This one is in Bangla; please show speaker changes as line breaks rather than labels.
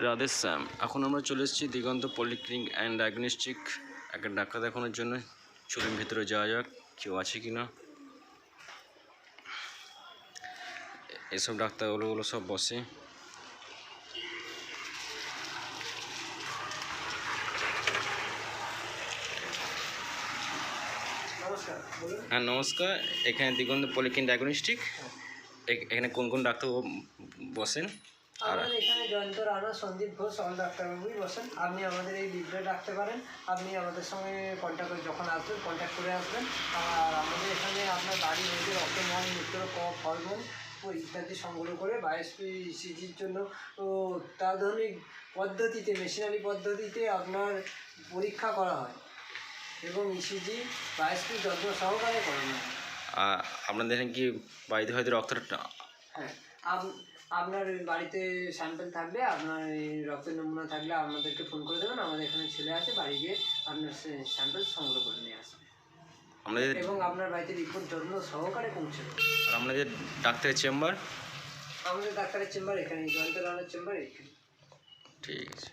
রাধেশ্যাম। এখন আমরা চলে এসেছি দিগন্ত পলিক্লিনিক অ্যান্ড ডায়াগনস্টিক একটা ডাক্তার দেখানোর জন্য। চলুন ভেতরে যাওয়া যাক, কেউ আছে কি না। এসব ডাক্তারগুলো সব বসে। হ্যাঁ নমস্কার, এখানে দিগন্ত পলিক্লিনিক ডায়াগনস্টিক। এখানে কোন কোন ডাক্তার বসেন?
আমাদের এখানে জয়ন্ত রানা, সন্দীপ ঘোষ, অল ডাক্তারবাবুই বসেন। আপনি আমাদের এই লিফটে রাখতে পারেন। আপনি আমাদের সঙ্গে কন্ট্যাক্ট করে যখন আসবেন কন্ট্যাক্ট করে আসবেন। আর আমাদের এখানে আপনার বাড়ি রয়েছে রক্তমল, মূত্র, কফ, হরমোন ও ইত্যাদি সংগ্রহ করে বায়োপসি ইসিজির জন্য ও অত্যাধুনিক পদ্ধতিতে, মেশিনারি পদ্ধতিতে আপনার পরীক্ষা করা হয় এবং ইসিজি বায়োপসি যত্ন সহকারে করানো হয়।
আপনাদের এখানে কি বাড়িতে হয়তো রক্তটা?
হ্যাঁ, আপনার বাড়িতে স্যাম্পেল থাকলে, আপনার রক্তের নমুনা থাকলে আমাদেরকে ফোন করে দেবেন। আমাদের এখানে ছেলে আছে, বাড়ি গিয়ে আপনার স্যাম্পেল সংগ্রহ করে নিয়ে আসবে এবং আপনার বাড়িতে রিপোর্ট যত্ন সহকারে পৌঁছে দেবে।
আর আপনাদের ডাক্তারের চেম্বার?
আমাদের ডাক্তারের চেম্বার এখানে, জয়ন্ত রানার চেম্বার এখানে।
ঠিক আছে।